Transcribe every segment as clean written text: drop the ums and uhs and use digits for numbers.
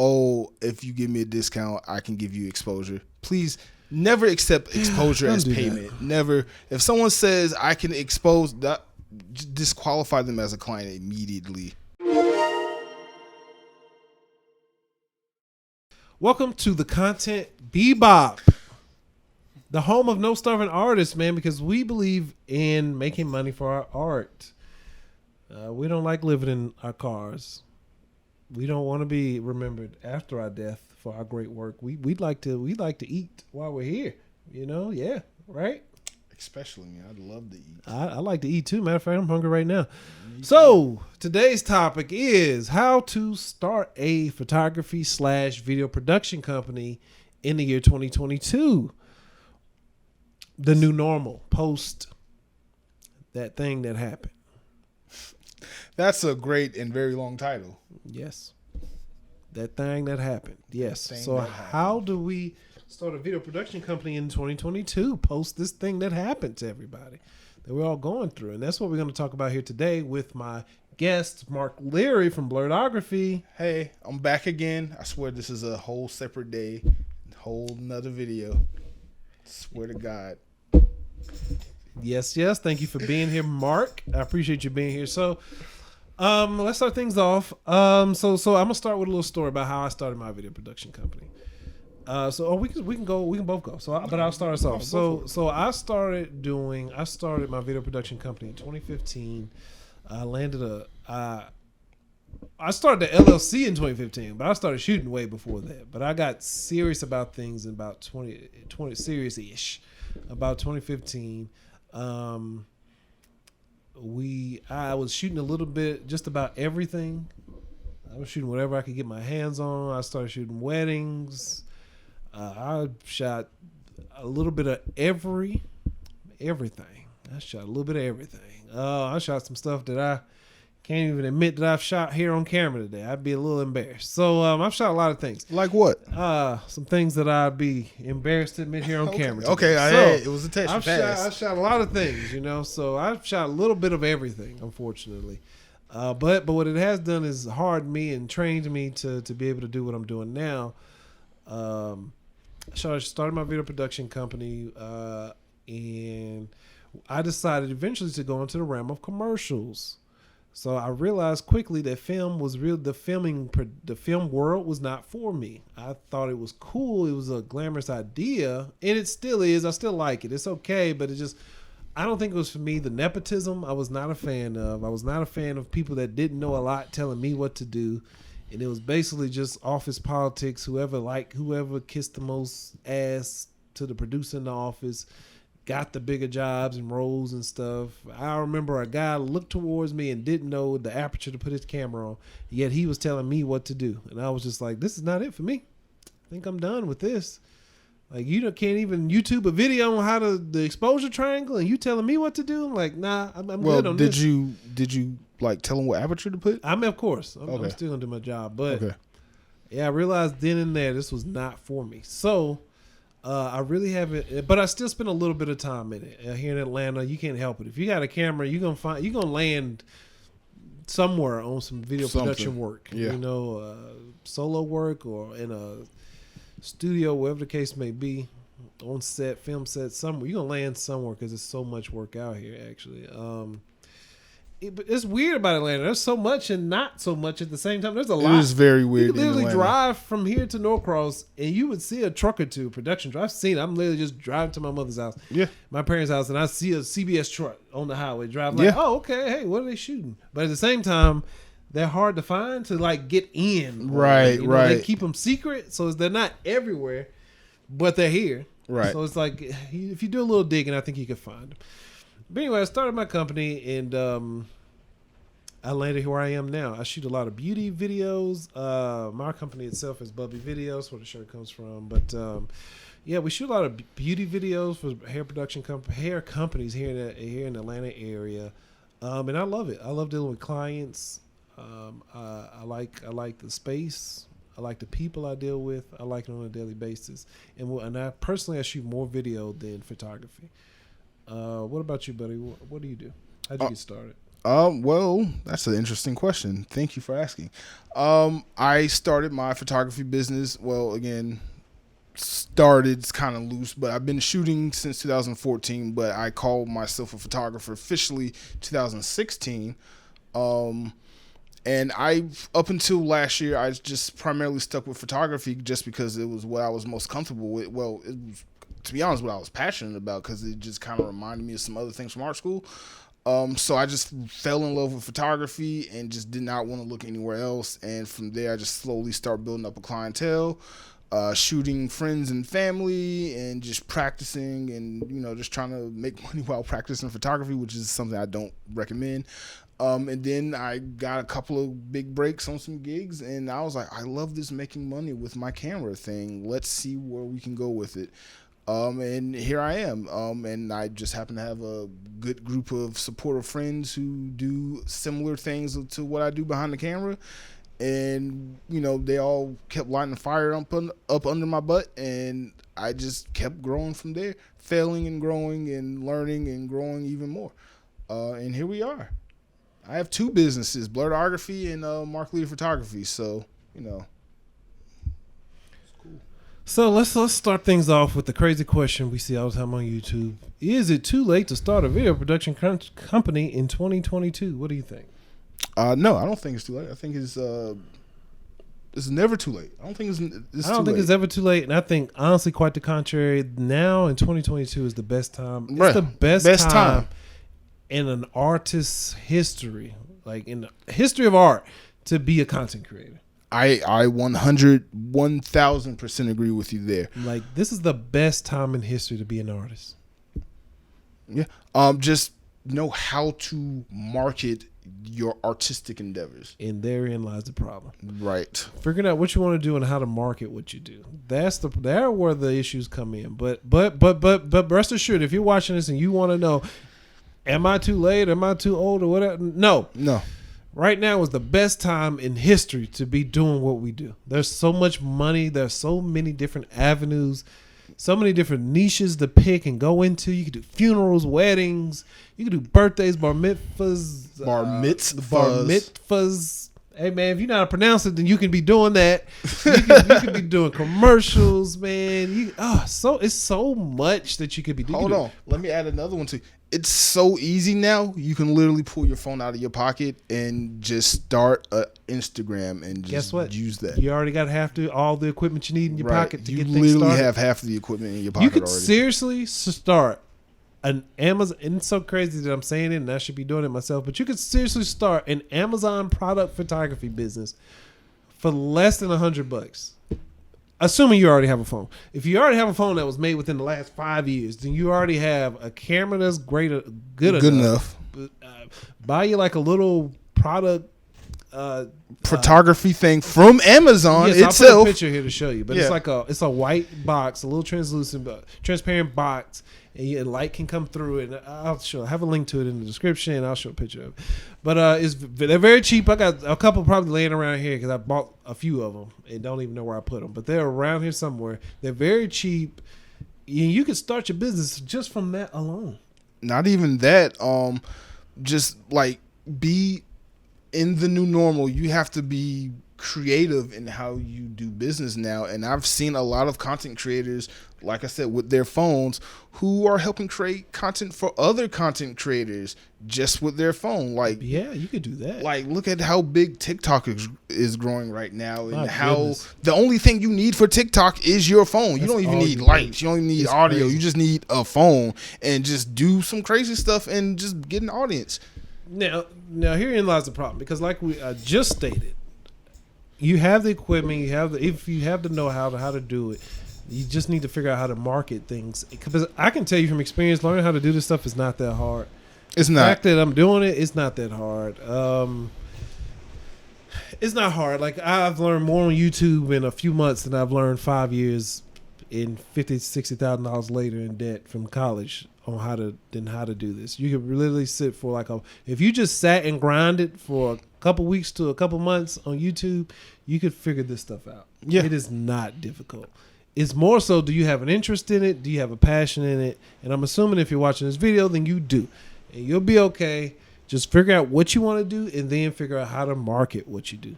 oh, if you give me a discount, I can give you exposure. Please never accept exposure as payment. That. Never. If someone says I can expose, that, disqualify them as a client immediately. Welcome to the Content Bebop, the home of no starving artists, man, because we believe in making money for our art. We don't like living in our cars. We don't want to be remembered after our death for our great work. We'd like to eat while we're here. You know, yeah, right. Especially me, I'd love to eat. I like to eat too. Matter of fact, I'm hungry right now. So today's topic is how to start a photography / video production company in the year 2022. The new normal post that thing that happened. That's a great and very long title. Yes. That thing that happened. Yes. So how do we start a video production company in 2022 post this thing that happened to everybody that we're all going through? And that's what we're going to talk about here today with my guest, Mark Leary from Videography. Hey, I'm back again. I swear this is a whole separate day, whole nother video. Swear to God. Yes. Thank you for being here, Mark. I appreciate you being here. So let's start things off. So I'm gonna start with a little story about how I started my video production company. We can both go. But I'll start us off. So I started my video production company in 2015. I started the LLC in 2015, but I started shooting way before that. But I got serious about things in about 20 serious-ish about 2015. I was shooting a little bit, just about everything. I was shooting whatever I could get my hands on. I started shooting weddings. I shot a little bit of everything. I shot a little bit of everything. I shot some stuff that I can't even admit that I've shot here on camera today. I'd be a little embarrassed. So I've shot a lot of things. Like what? Some things that I'd be embarrassed to admit here on camera today. Okay, it was a test. I shot a lot of things, you know. So I've shot a little bit of everything, unfortunately. But what it has done is hardened me and trained me to be able to do what I'm doing now. So I started my video production company, and I decided eventually to go into the realm of commercials. So I realized quickly that film was real. The film world was not for me. I thought it was cool. It was a glamorous idea, and it still is. I still like it. It's okay, but I don't think it was for me. The nepotism, I was not a fan of. I was not a fan of people that didn't know a lot telling me what to do. And it was basically just office politics. Whoever kissed the most ass to the producer in the office got the bigger jobs and roles and stuff. I remember a guy looked towards me and didn't know the aperture to put his camera on, yet he was telling me what to do. And I was just like, this is not it for me. I think I'm done with this. Like, you can't even YouTube a video on how the exposure triangle and you telling me what to do? I'm like, nah, I'm good on this. Did you like tell him what aperture to put? I mean, of course. I'm still gonna do my job. But yeah, I realized then and there this was not for me. So I really haven't, but I still spend a little bit of time in it. Here in Atlanta, you can't help it. If you got a camera, you're gonna land somewhere on some video production work. Yeah. You know, solo work or in a studio, wherever the case may be, on set, film set, somewhere. You're gonna land somewhere because there's so much work out here. Actually, it's weird about Atlanta. There's so much and not so much at the same time. There's a lot. It is very weird. You could literally drive from here to Norcross and you would see a truck or two production truck. I've seen it. I'm literally just driving to my mother's house, my parents' house, and I see a CBS truck on the highway driving. Like, oh, okay, hey, what are they shooting? But at the same time, they're hard to find to like get in. Right. They keep them secret, so they're not everywhere, but they're here. Right. So it's like if you do a little digging, I think you can find them. But anyway, I started my company and I landed where I am now. I shoot a lot of beauty videos. My company itself is Bubby Videos, where the shirt comes from. But we shoot a lot of beauty videos for hair companies here in the Atlanta area, and I love it. I love dealing with clients. I like the space. I like the people I deal with. I like it on a daily basis. And I personally shoot more video than photography. What about you, buddy? What do you do? How'd you get started? Well, that's an interesting question. Thank you for asking. I started my photography business. Well, again, started kind of loose, but I've been shooting since 2014. But I called myself a photographer officially 2016. And I, up until last year, I just primarily stuck with photography just because it was what I was most comfortable with. Well, it was, to be honest, what I was passionate about because it just kind of reminded me of some other things from art school. So I just fell in love with photography and just did not want to look anywhere else. And from there, I just slowly started building up a clientele, shooting friends and family, and just practicing and, just trying to make money while practicing photography, which is something I don't recommend. And then I got a couple of big breaks on some gigs, and I was like, I love this making money with my camera thing. Let's see where we can go with it. And here I am. And I just happen to have a good group of supportive friends who do similar things to what I do behind the camera. And, they all kept lighting the fire up under my butt. And I just kept growing from there, failing and growing and learning and growing even more. And here we are. I have two businesses, Blurredography and Mark Leader Photography. So, So let's start things off with the crazy question we see all the time on YouTube. Is it too late to start a video production company in 2022? What do you think? No, I don't think it's too late. I think it's never too late. I don't think it's ever too late. And I think, honestly, quite the contrary. Now in 2022 is the best time. It's right. the best time in an artist's history, like in the history of art, to be a content creator. I 1000% agree with you there. Like, this is the best time in history to be an artist. Yeah. Just know how to market your artistic endeavors. And therein lies the problem. Right. Figuring out what you want to do and how to market what you do. There where the issues come in. But rest assured, if you're watching this and you want to know, am I too late? Am I too old or whatever? No. Right now is the best time in history to be doing what we do. There's so much money. There's so many different avenues, so many different niches to pick and go into. You can do funerals, weddings. You can do birthdays, bar mitzvahs. Bar mitzvahs. Hey, man, if you know how to pronounce it, then you can be doing that. You can be doing commercials, man. It's so much that you could be doing. Hold on. Let me add another one too. It's so easy now. You can literally pull your phone out of your pocket and just start an Instagram and just guess what? Use that. You already got all the equipment you need in your pocket to get things started. You literally have half of the equipment in your pocket already. You could seriously start an Amazon, and it's so crazy that I'm saying it and I should be doing it myself, but you could seriously start an Amazon product photography business for less than $100. Assuming you already have a phone. If you already have a phone that was made within the last 5 years, then you already have a camera that's good enough. Buy you like a little product photography thing from Amazon itself. I'll put a picture here to show you, but it's a white box, a little transparent box, and light can come through it. And I'll have a link to it in the description, and I'll show a picture of it. But they're very cheap. I got a couple probably laying around here because I bought a few of them and don't even know where I put them. But they're around here somewhere. They're very cheap. You can start your business just from that alone. Not even that. Just like be in the new normal. You have to be creative in how you do business now, and I've seen a lot of content creators, like I said, with their phones, who are helping create content for other content creators just with their phone. Like, yeah, you could do that. Like, look at how big TikTok is growing right now, and the only thing you need for TikTok is your phone. You don't even need lights. You don't even need audio. You just need a phone and just do some crazy stuff and just get an audience. Now herein lies the problem, because like we just stated, you have the equipment, if you have the know-how to how to do it, you just need to figure out how to market things. Because I can tell you from experience, learning how to do this stuff is not that hard. It's not. The fact that I'm doing it's not that hard. It's not hard. Like, I've learned more on YouTube in a few months than I've learned 5 years in $50,000-$60,000 later in debt from college on how to do this. You could literally sit for if you just sat and grinded for a couple weeks to a couple months on YouTube, you could figure this stuff out. Yeah. It is not difficult. It's more so, do you have an interest in it? Do you have a passion in it? And I'm assuming if you're watching this video, then you do. And you'll be okay. Just figure out what you want to do and then figure out how to market what you do.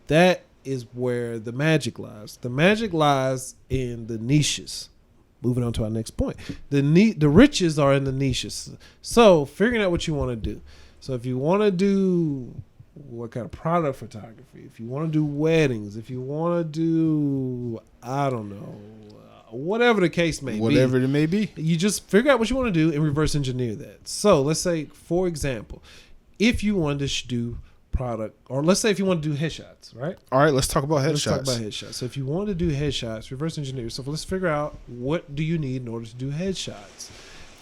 That is where the magic lies. The magic lies in the niches. Moving on to our next point. The riches are in the niches. So figuring out what you want to do. So if you want to do what kind of product photography, if you want to do weddings, if you want to do, I don't know, whatever the case may be. Whatever it may be. You just figure out what you want to do and reverse engineer that. So let's say, for example, if you wanted to do product, or let's say if you want to do headshots, right? All right, let's talk about headshots. Let's talk about headshots. So if you want to do headshots, reverse engineer. So let's figure out what do you need in order to do headshots.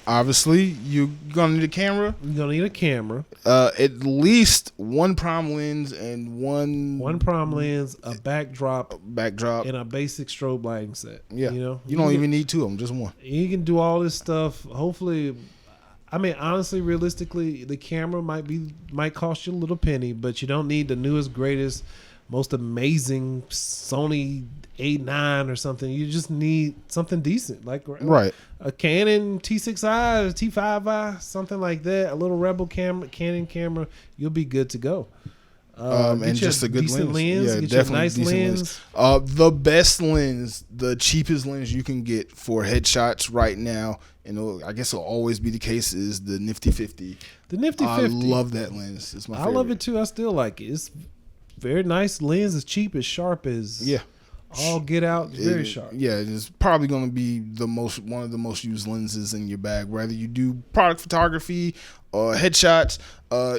Obviously, you're gonna need a camera. You're gonna need a camera. At least one prime lens and one prime lens, a backdrop, and a basic strobe lighting set. Yeah, you don't even need two of them, just one. You can do all this stuff. Hopefully, I mean, honestly, realistically, the camera might cost you a little penny, but you don't need the newest, greatest, most amazing Sony A9 or something. You just need something decent, like a Canon T6i or T5i, something like that. A little Rebel Canon camera, you'll be good to go. And just a good lens. Yeah, get definitely a nice lens. The best lens, the cheapest lens you can get for headshots right now, and I guess it'll always be the case, is the Nifty 50. The Nifty 50. I love that lens. It's my favorite. I love it too. I still like it. It's very nice lens. It's cheap, as sharp as all get out. It's very sharp. Yeah, it's probably going to be one of the most used lenses in your bag. Whether you do product photography or headshots,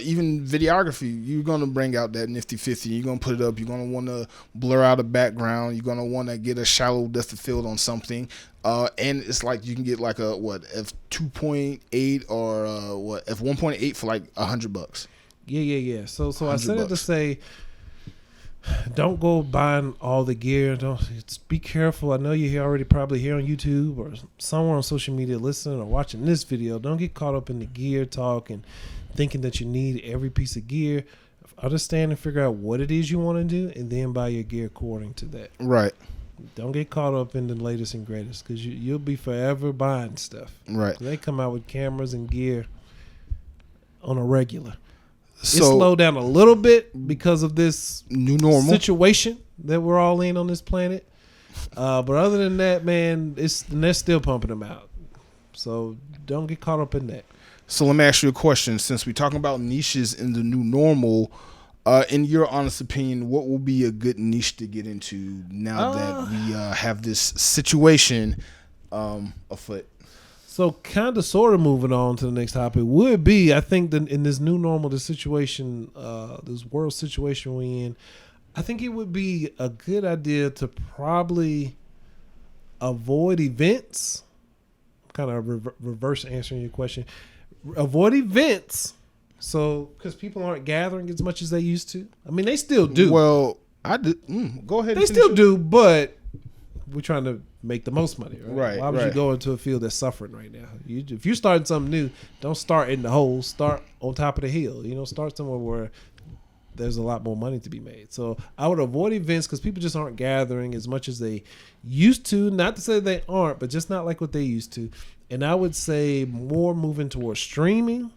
even videography, you're going to bring out that Nifty 50. You're going to put it up. You're going to want to blur out a background. You're going to want to get a shallow depth of field on something. And it's like you can get like a f2.8 or f1.8 for like $100. Yeah. So I said it to say, don't go buying all the gear. Be careful. I know you're already probably here on YouTube or somewhere on social media listening or watching this video. Don't get caught up in the gear talk and thinking that you need every piece of gear. Understand and figure out what it is you want to do and then buy your gear according to that. Right. Don't get caught up in the latest and greatest, because you'll be forever buying stuff. Right. They come out with cameras and gear on a regular. So, it slowed down a little bit because of this new normal situation that we're all in on this planet. But other than that, man, they're still pumping them out. So don't get caught up in that. So let me ask you a question. Since we're talking about niches in the new normal, in your honest opinion, what will be a good niche to get into now that we have this situation afoot? So kind of sort of moving on to the next topic would be, I think that in this new normal, this situation, this world situation we're in, I think it would be a good idea to probably avoid events. Kind of reverse answering your question. Avoid events. So, because people aren't gathering as much as they used to. I mean, they still do. Well, I do. Go ahead. They still do, but we're trying to make the most money, right? Right. Why would you go into a field that's suffering right now? If you're starting something new, don't start in the hole. Start on top of the hill. Start somewhere where there's a lot more money to be made. So I would avoid events because people just aren't gathering as much as they used to. Not to say they aren't, but just not like what they used to. And I would say more moving towards streaming.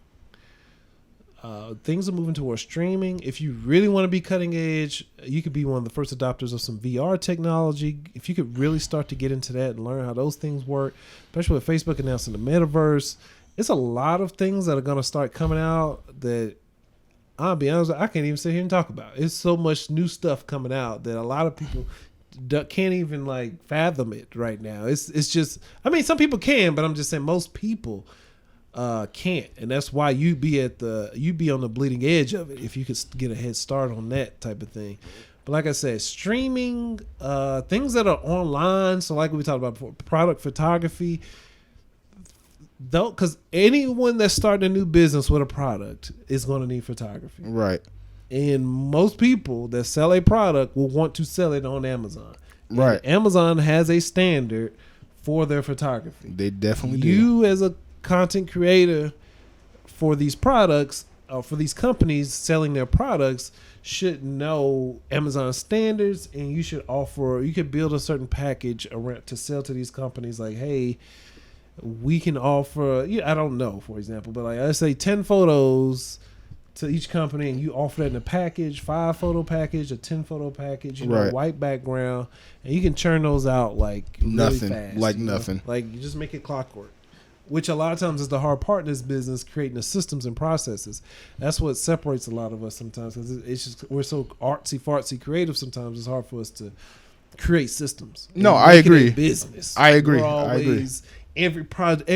Things are moving towards streaming. If you really want to be cutting edge, you could be one of the first adopters of some VR technology. If you could really start to get into that and learn how those things work, especially with Facebook announcing the metaverse, it's a lot of things that are going to start coming out that, I'll be honest, I can't even sit here and talk about. It's so much new stuff coming out that a lot of people can't even fathom it right now. It's just, I mean, some people can, but I'm just saying most people can't, and that's why you be on the bleeding edge of it if you could get a head start on that type of thing. But like I said, streaming, things that are online, so like we talked about before, product photography, because anyone that's starting a new business with a product is going to need photography, right? And most people that sell a product will want to sell it on Amazon, right? And Amazon has a standard for their photography. They definitely do. You as a content creator for these products or for these companies selling their products should know Amazon standards, and you could build a certain package around to sell to these companies. Like, hey, we can offer, I don't know, for example, but let's say 10 photos to each company, and you offer that in a package, 5 photo package, a 10 photo package, you know, white background, and you can churn those out like nothing, really fast, like nothing. Like you just make it clockwork. Which a lot of times is the hard part in this business, creating the systems and processes. That's what separates a lot of us sometimes, because it's just we're so artsy fartsy creative. Sometimes it's hard for us to create systems. No, I agree. Business. I agree. I agree. Every product,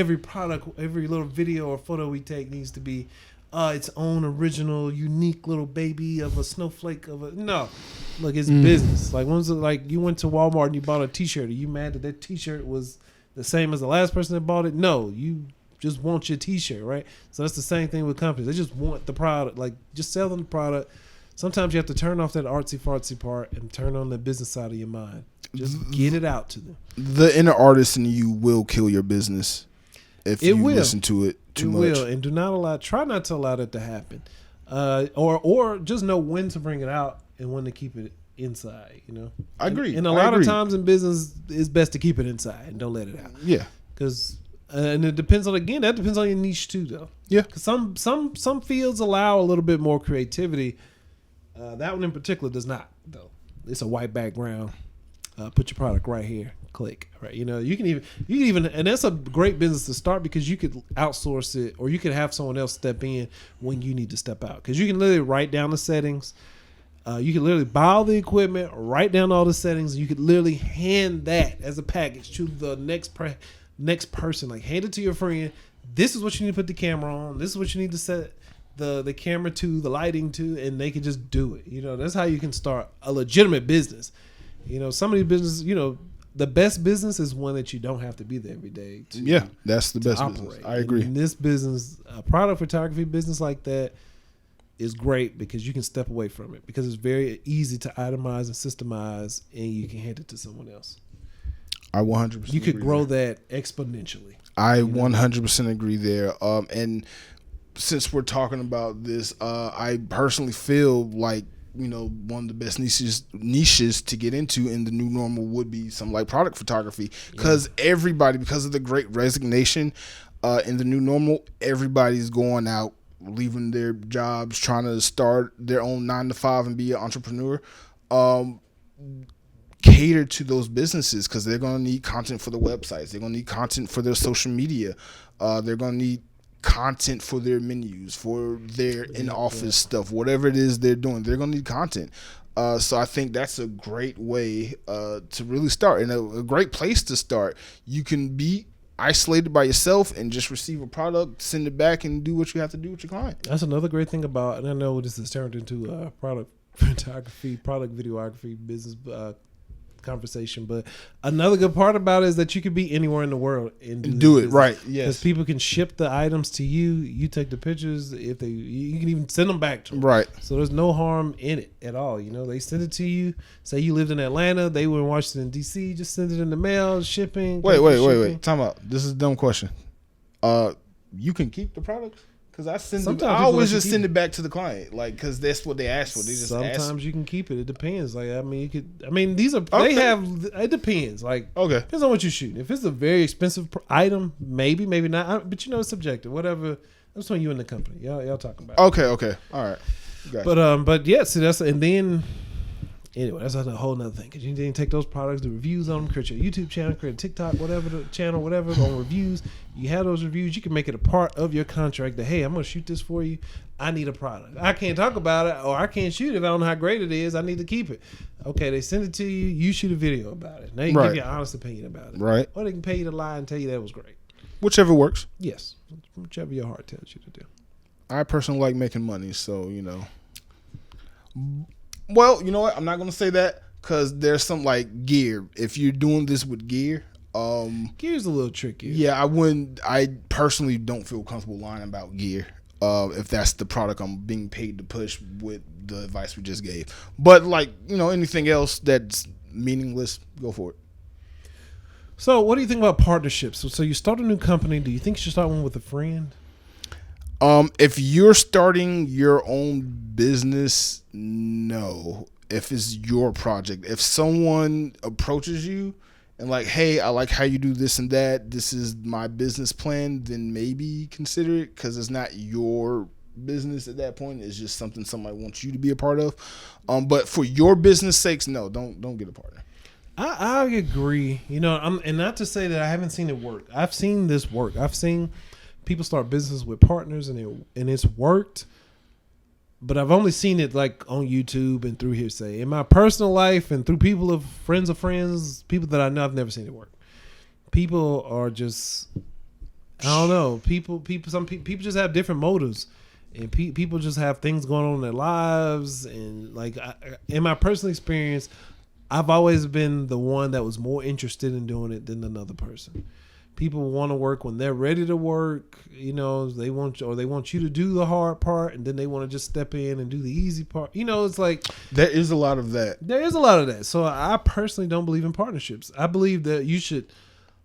every little video or photo we take needs to be its own original, unique little baby of a snowflake of a no. Look, it's business. Like when's it, like you went to Walmart and you bought a T-shirt. Are you mad that T-shirt was the same as the last person that bought it? No, you just want your T-shirt, right? So that's the same thing with companies. They just want the product. Like just sell them the product. Sometimes you have to turn off that artsy fartsy part and turn on the business side of your mind. Just get it out to them. The inner artist in you will kill your business if you listen to it too much. It will, and try not to allow that to happen. Or just know when to bring it out and when to keep it inside, you know? I agree. And a lot of times in business, it's best to keep it inside and don't let it out. Yeah. Because, and it depends on, again, that depends on your niche too, though. Yeah. Because some fields allow a little bit more creativity. That one in particular does not, though. It's a white background. Put your product right here. Click. Right. You know, you can even, and that's a great business to start because you could outsource it, or you could have someone else step in when you need to step out. Because you can literally write down the settings. You can literally buy all the equipment, write down all the settings. And you could literally hand that as a package to the next person. Like hand it to your friend. This is what you need to put the camera on. This is what you need to set the camera to, the lighting to, and they can just do it. You know, that's how you can start a legitimate business. You know, some of these businesses, you know, the best business is one that you don't have to be there every day to, that's the best operate. business. I agree. In this business, a product photography business like that is great because you can step away from it because it's very easy to itemize and systemize, and you can hand it to someone else. I 100%. You could grow that exponentially. I 100% agree there. And since we're talking about this, I personally feel like, you know, one of the best niches to get into in the new normal would be something like product photography, because everybody, because of the great resignation in the new normal, everybody's going out, leaving their jobs, trying to start their own 9-to-5 and be an entrepreneur. Cater to those businesses because they're going to need content for the websites. They're going to need content for their social media. They're going to need content for their menus, for their in-office stuff, whatever it is they're doing. They're going to need content. So I think that's a great way to really start, and a great place to start. You can be isolated by yourself and just receive a product, send it back, and do what you have to do with your client. That's another great thing about, and I know this is turned into product photography, product videography, business conversation, but another good part about it is that you could be anywhere in the world and do it right. Yes, because people can ship the items to you. You take the pictures. If you can even send them back to them. Right. So there's no harm in it at all. You know, they send it to you. Say you lived in Atlanta, they were in Washington D.C. Just send it in the mail. Shipping. Wait. Time out. This is a dumb question. You can keep the product. Because I always just send it back to the client, like, because that's what they asked for. They just sometimes you can keep it. It depends. Like, I mean, you could. I mean, these are they have. It depends. Like, depends on what you're shooting. If it's a very expensive item, maybe not. But you know, it's subjective. Whatever. That's between you and the company. Y'all talking about. Okay. All right. Gotcha. But yeah. See, that's and then. Anyway, that's a whole nother thing because you need to take those products, do reviews on them, create your YouTube channel, create a TikTok, whatever the channel, whatever on reviews. You have those reviews. You can make it a part of your contract that, hey, I'm going to shoot this for you. I need a product. I can't talk about it or I can't shoot it if I don't know how great it is. I need to keep it. Okay, they send it to you. You shoot a video about it. Now you can give your honest opinion about it. Right. Or they can pay you to lie and tell you that was great. Whichever works. Yes. Whichever your heart tells you to do. I personally like making money, so, you know. Well, you know what? I'm not going to say that because there's some like gear. If you're doing this with gear, gear's a little tricky. Yeah, I personally don't feel comfortable lying about gear. If that's the product I'm being paid to push with the advice we just gave. But like, you know, anything else that's meaningless, go for it. So what do you think about partnerships? So you start a new company. Do you think you should start one with a friend? If you're starting your own business, no. If it's your project, if someone approaches you and like, hey, I like how you do this and that, this is my business plan, then maybe consider it because it's not your business at that point. It's just something somebody wants you to be a part of. But for your business sakes, no, don't get a partner. I agree. You know, and not to say that I haven't seen it work. I've seen this work. I've seen people start business with partners and it's worked. But I've only seen it like on YouTube and through hearsay. In my personal life and through people of friends, people that I know, I've never seen it work. People are just, I don't know. Some people just have different motives, and people just have things going on in their lives. And like in my personal experience, I've always been the one that was more interested in doing it than another person. People want to work when they're ready to work. You know, they want you to do the hard part, and then they want to just step in and do the easy part. You know, it's like there is a lot of that. There is a lot of that. So I personally don't believe in partnerships. I believe that you should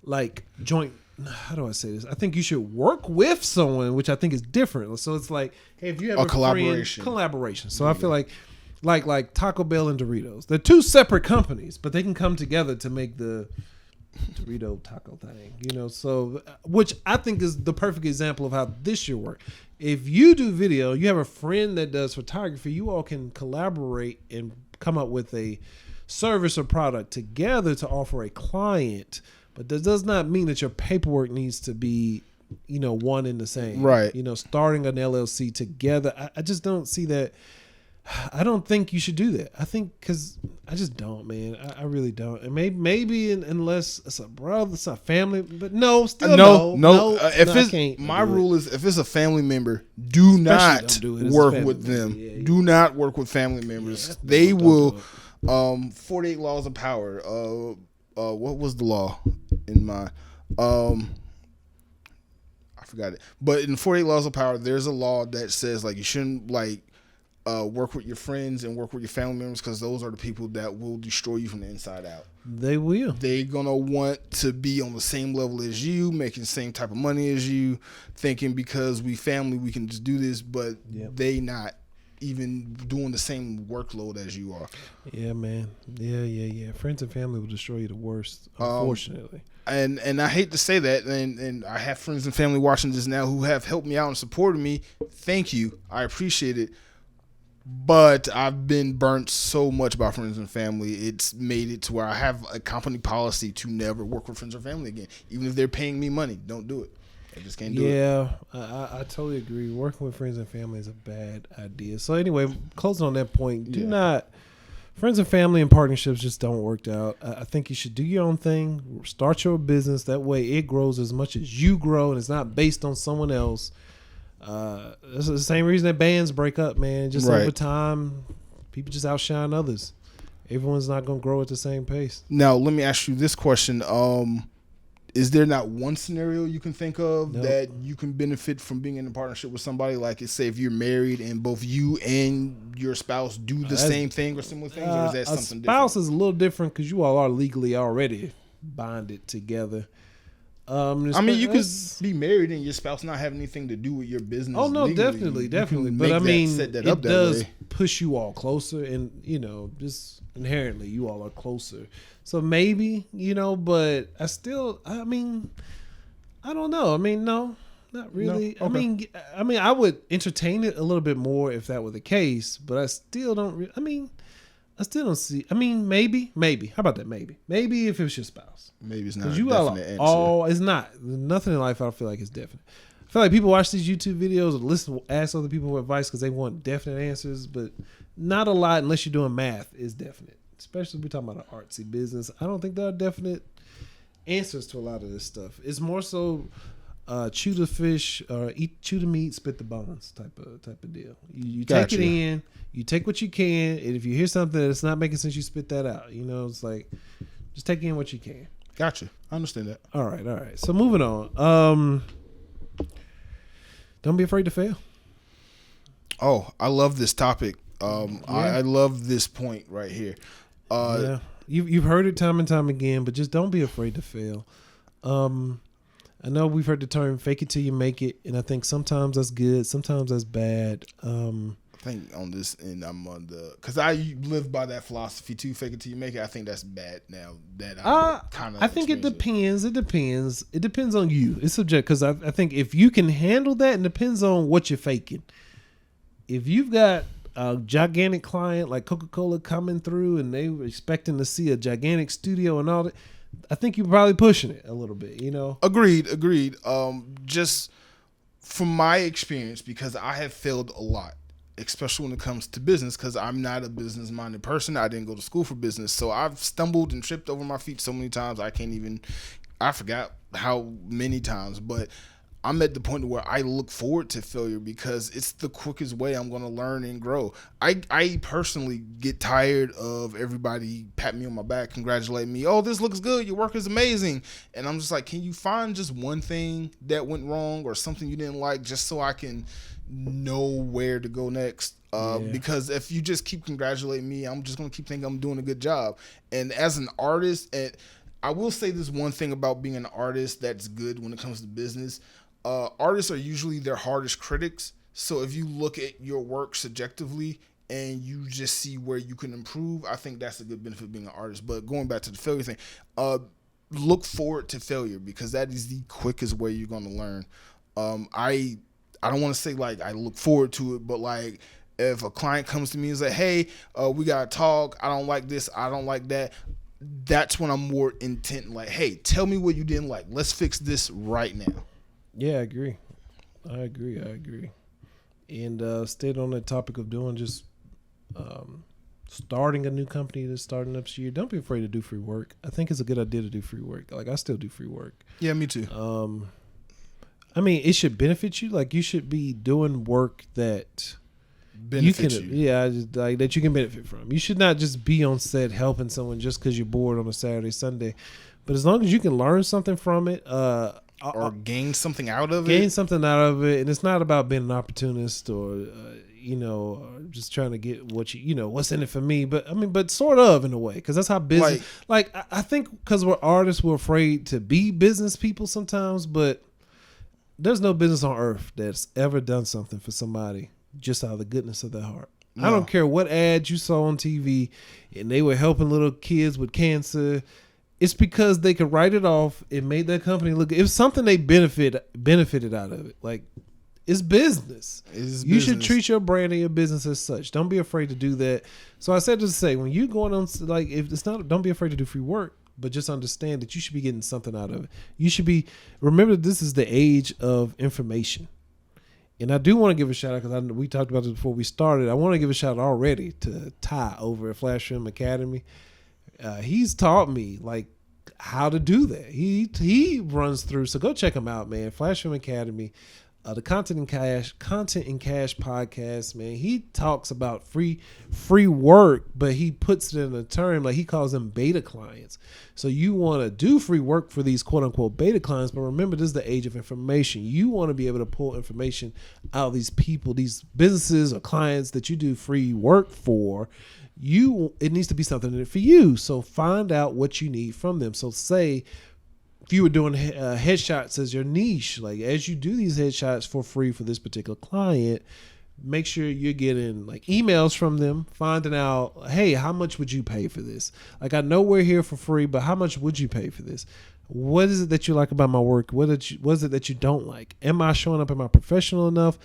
like joint. How do I say this? I think you should work with someone, which I think is different. So it's like, hey, if you have a collaboration. So I feel like Taco Bell and Doritos. They're two separate companies, but they can come together to make the Dorito taco thing, you know, so which I think is the perfect example of how this should work. If you do video, you have a friend that does photography, you all can collaborate and come up with a service or product together to offer a client. But that does not mean that your paperwork needs to be, you know, one and the same. Right. You know, starting an LLC together. I just don't see that. I don't think you should do that. I think because I just don't, man. I really don't. And maybe unless it's a brother, it's a family, but no, still no. If it's my rule is if it's a family member, do not work with them. Yeah. Do not work with family members. Yeah, they will. 48 Laws of Power. What was the law in my? I forgot it. But in 48 Laws of Power, there's a law that says like you shouldn't like. Work with your friends and work with your family members because those are the people that will destroy you from the inside out. They will. They're going to want to be on the same level as you, making the same type of money as you, thinking because we family, we can just do this, but they not even doing the same workload as you are. Yeah, man. Yeah. Friends and family will destroy you the worst, unfortunately. And I hate to say that, and I have friends and family watching this now who have helped me out and supported me. Thank you. I appreciate it. But I've been burnt so much by friends and family. It's made it to where I have a company policy to never work with friends or family again. Even if they're paying me money, don't do it. I just can't do it. Yeah, I totally agree. Working with friends and family is a bad idea. So anyway, closing on that point, friends and family and partnerships just don't work out. I think you should do your own thing. Start your business. That way it grows as much as you grow, and it's not based on someone else. This is the same reason that bands break up, man. Just over time, people just outshine others. Everyone's not going to grow at the same pace. Now, let me ask you this question. Is there not one scenario you can think of that you can benefit from being in a partnership with somebody? Like, say, if you're married and both you and your spouse do the same thing or similar things, or is that something different? A spouse is a little different because you all are legally already bonded together. I mean, you could be married and your spouse not have anything to do with your business. Oh no, legally. Definitely. But I mean, it does push you all closer, and you know, just inherently, you all are closer. So maybe, you know, but I mean, I don't know. I mean, no, not really. No? Okay. I mean, I would entertain it a little bit more if that were the case, but I still don't. I still don't see. I mean, maybe. How about that? Maybe if it was your spouse. Maybe it's not a definite answer. It's not. Nothing in life I feel like is definite. I feel like people watch these YouTube videos or ask other people for advice because they want definite answers, but not a lot unless you're doing math is definite. Especially if we're talking about an artsy business. I don't think there are definite answers to a lot of this stuff. It's more so chew the fish or chew the meat, spit the bones type of deal. You take it in, you take what you can, and if you hear something that's not making sense, you spit that out. You know, it's like just take in what you can. Gotcha. I understand that. All right. So moving on. Don't be afraid to fail. Oh, I love this topic. I love this point right here. You've heard it time and time again, but just don't be afraid to fail. I know we've heard the term "fake it till you make it," and I think sometimes that's good, sometimes that's bad. I think on this end, I'm on because I live by that philosophy too. Fake it till you make it. I think that's bad now. That I think it depends. It depends. It depends on you. It's subjective because I think if you can handle that, it depends on what you're faking. if you've got a gigantic client like Coca-Cola coming through and they were expecting to see a gigantic studio and all that, I think you're probably pushing it a little bit, Agreed. Just from my experience, because I have failed a lot, especially when it comes to business, because I'm not a business-minded person. I didn't go to school for business. So I've stumbled and tripped over my feet so many times, I forgot how many times. But I'm at the point where I look forward to failure because it's the quickest way I'm going to learn and grow. I personally get tired of everybody patting me on my back, congratulating me. Oh, this looks good. Your work is amazing. And I'm just like, can you find just one thing that went wrong or something you didn't like just so I can know where to go next? Because if you just keep congratulating me, I'm just going to keep thinking I'm doing a good job. And as an artist, and I will say this one thing about being an artist that's good when it comes to business. Artists are usually their hardest critics. So if you look at your work subjectively and you just see where you can improve, I think that's a good benefit of being an artist. But going back to the failure thing, look forward to failure because that is the quickest way you're going to learn. I don't want to say like I look forward to it, but like if a client comes to me and say, hey, we got to talk. I don't like this. I don't like that. That's when I'm more intent. Like, hey, tell me what you didn't like. Let's fix this right now. Yeah, I agree. And stayed on the topic of doing just starting a new company that's starting up this year. Don't be afraid to do free work. I think it's a good idea to do free work. Like I still do free work. Yeah, me too. I mean, it should benefit you. Like you should be doing work that benefit you. Yeah, like that you can benefit from. You should not just be on set helping someone just because you're bored on a Saturday, Sunday. But as long as you can learn something from it, or gain something out of it. And it's not about being an opportunist or, just trying to get what what's in it for me. But I mean, but sort of in a way, because that's how business, like I think because we're artists, we're afraid to be business people sometimes, but there's no business on earth that's ever done something for somebody just out of the goodness of their heart. No. I don't care what ads you saw on TV and they were helping little kids with cancer. It's because they could write it off. It made their company look good. It was something they benefited out of it. Like, it's business. You should treat your brand and your business as such. Don't be afraid to do that. So I said to say, when you going on, like, if it's not, don't be afraid to do free work, but just understand that you should be getting something out of it. You should be, remember this is the age of information. And I do want to give a shout out because we talked about this before we started. I want to give a shout out already to Ty over at Flash Film Academy. He's taught me like how to do that. He runs through. So go check him out, man. Flash Film Academy, the Content and Cash podcast, man. He talks about free work, but he puts it in a term like he calls them beta clients. So you want to do free work for these quote unquote beta clients, but remember this is the age of information. You want to be able to pull information out of these people, these businesses or clients that you do free work for. It needs to be something in it for you. So find out what you need from them. So say if you were doing headshots as your niche, like as you do these headshots for free for this particular client, make sure you're getting like emails from them, finding out, hey, how much would you pay for this? Like I know we're here for free, but how much would you pay for this? What is it that you like about my work? What is it that you don't like? Am I showing up? Am I professional enough?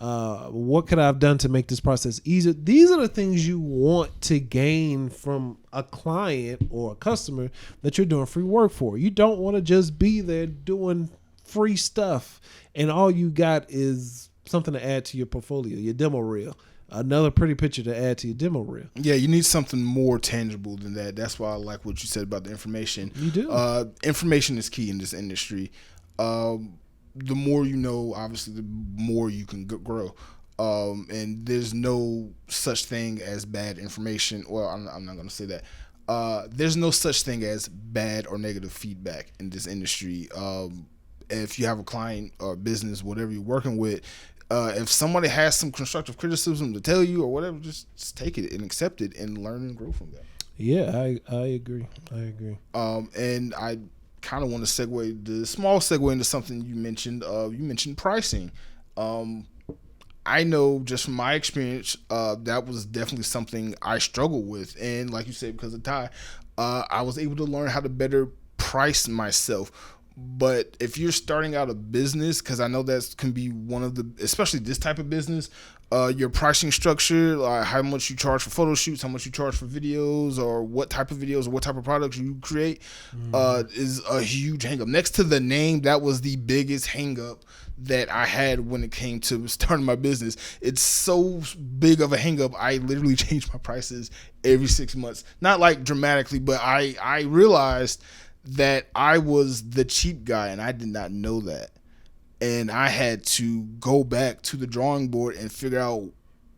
What could I have done to make this process easier? These are the things you want to gain from a client or a customer that you're doing free work for. You don't want to just be there doing free stuff and all you got is something to add to your portfolio, your demo reel. Another pretty picture to add to your demo reel. Yeah, you need something more tangible than that. That's why I like what you said about the information. You do. Information is key in this industry. The more you know, obviously, the more you can grow. And there's no such thing as bad information. Well, I'm not going to say that. There's no such thing as bad or negative feedback in this industry. If you have a client or business, whatever you're working with, if somebody has some constructive criticism to tell you or whatever, just take it and accept it and learn and grow from that. Yeah, I agree. And I kind of want to segue the small segue into something you mentioned. You mentioned pricing. I know just from my experience, that was definitely something I struggled with. And like you said, because of Ty, I was able to learn how to better price myself. But if you're starting out a business, because I know that can be one of the, especially this type of business, your pricing structure, like how much you charge for photo shoots, how much you charge for videos, or what type of videos or what type of products you create, is a huge hang up. Next to the name, that was the biggest hang up that I had when it came to starting my business. It's so big of a hang up. I literally change my prices every 6 months. Not like dramatically, but I realized that I was the cheap guy and I did not know that. And I had to go back to the drawing board and figure out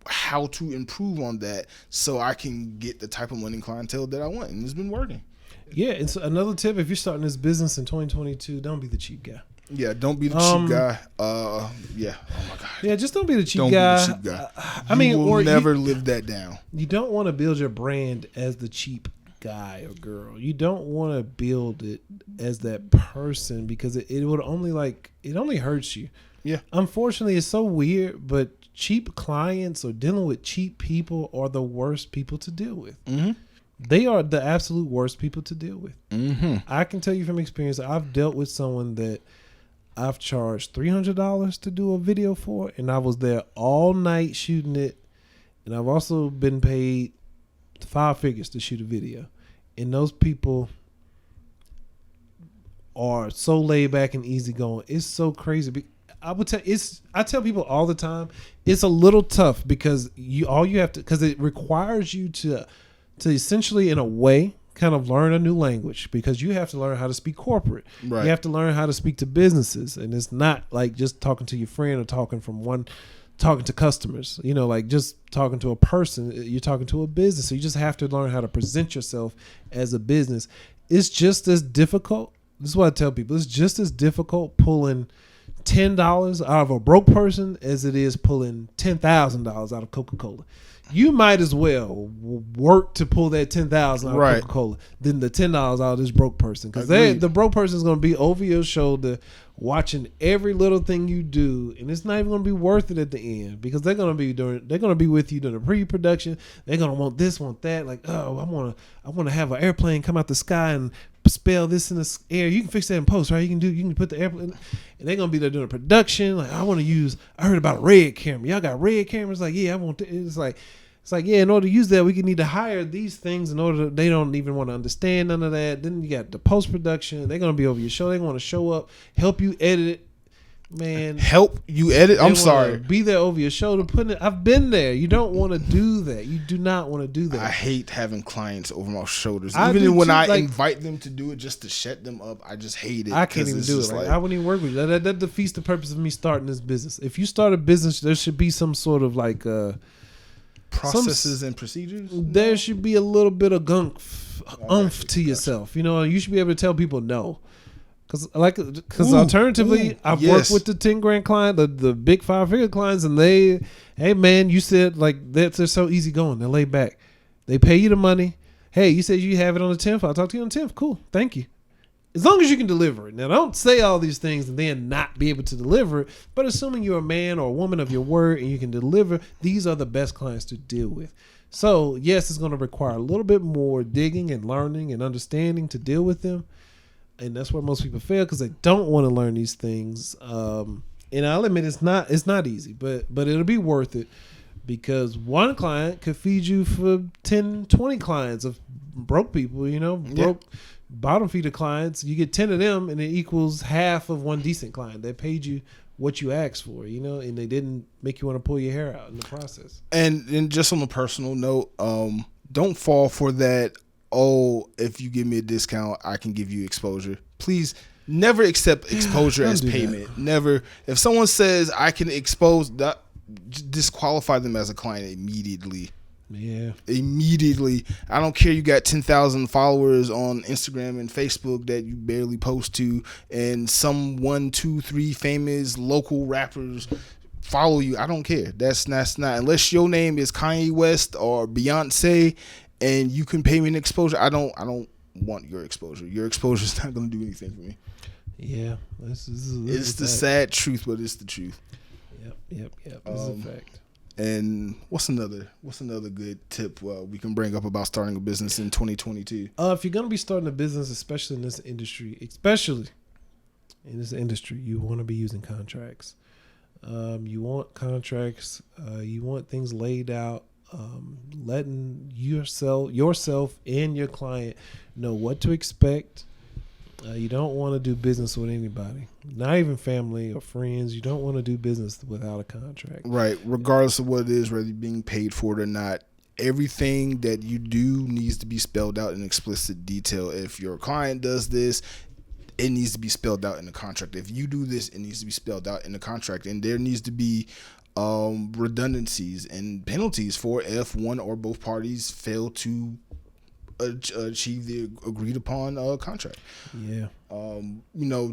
how to improve on that so I can get the type of money clientele that I want. And it's been working. Yeah, it's another tip. If you're starting this business in 2022, don't be the cheap guy. Yeah, don't be the cheap guy. Yeah. Oh my God. Yeah, just don't be the cheap Don't guy. be the cheap guy. I mean, you will or never live that down. You don't want to build your brand as the cheap guy or girl. You don't want to build it as that person because it would only it only hurts you. Yeah. Unfortunately, it's so weird, but cheap clients or dealing with cheap people are the worst people to deal with. Mm-hmm. They are the absolute worst people to deal with. Mm-hmm. I can tell you from experience, I've dealt with someone that I've charged $300 to do a video for, and I was there all night shooting it, and I've also been paid 5 figures to shoot a video. And those people are so laid back and easygoing. It's so crazy. I tell people all the time, it's a little tough because it requires you to essentially in a way kind of learn a new language because you have to learn how to speak corporate. Right. You have to learn how to speak to businesses, and it's not like just talking to your friend or talking to customers, like just talking to a person. You're talking to a business. So you just have to learn how to present yourself as a business. It's just as difficult. This is what I tell people. It's just as difficult pulling $10 out of a broke person as it is pulling $10,000 out of Coca-Cola. You might as well work to pull that $10,000 out of Coca-Cola than the $10 out of this broke person. Because the broke person is going to be over your shoulder watching every little thing you do, and it's not even going to be worth it at the end because they're going to be with you during the pre-production. They're going to want this, want that. Like, oh, I want to have an airplane come out the sky and spell this in the air. You can fix that in post, right? You can put the airplane, and they're gonna be there doing a production. Like, I heard about a red camera. Y'all got red cameras? Like, yeah, I want. It's like, yeah. In order to use that, we need to hire these things. They don't even want to understand none of that. Then you got the post production. They're gonna be over your show. They want to show up, help you edit it. Man, help you edit. I'm sorry. Be there over your shoulder. I've been there. You don't want to do that. You do not want to do that. I hate having clients over my shoulders. I Even when I like, invite them to do it just to shut them up, I just hate it. I can't even do it. Like, I wouldn't even work with you. That defeats the purpose of me starting this business. If you start a business, there should be some sort of like processes and procedures. There should be a little bit of oomph to yourself. You should be able to tell people no. Because alternatively, I've worked with the 10 grand client, the big 5-figure clients, and hey man, you said like they're so easy going. They're laid back. They pay you the money. Hey, you said you have it on the 10th. I'll talk to you on the 10th. Cool. Thank you. As long as you can deliver it. Now, don't say all these things and then not be able to deliver it. But assuming you're a man or a woman of your word and you can deliver, these are the best clients to deal with. So, yes, it's going to require a little bit more digging and learning and understanding to deal with them. And that's where most people fail because they don't want to learn these things. And I'll admit it's not easy, but it'll be worth it because one client could feed you for 10, 20 clients of broke people, broke bottom feeder clients. You get 10 of them and it equals half of one decent client. They paid you what you asked for, and they didn't make you want to pull your hair out in the process. And just on a personal note, don't fall for that. Oh, if you give me a discount, I can give you exposure. Please never accept exposure as payment. That. Never. If someone says I can expose, disqualify them as a client immediately. Yeah. Immediately. I don't care you got 10,000 followers on Instagram and Facebook that you barely post to, and some 1, 2, 3 famous local rappers follow you. I don't care. That's not unless your name is Kanye West or Beyonce. And you can pay me an exposure. I don't want your exposure. Your exposure is not going to do anything for me. Yeah, this it's the sad truth, but it's the truth. Yep. This is a fact. And what's another good tip we can bring up about starting a business in 2022? If you're going to be starting a business, especially in this industry, you want to be using contracts. You want contracts. You want things laid out. Letting yourself and your client know what to expect. You don't want to do business with anybody, not even family or friends. You don't want to do business without a contract. Right. Regardless of what it is, whether you're being paid for it or not, everything that you do needs to be spelled out in explicit detail. If your client does this, it needs to be spelled out in the contract. If you do this, it needs to be spelled out in the contract. And there needs to be redundancies and penalties for if one or both parties fail to achieve the agreed upon contract. Yeah.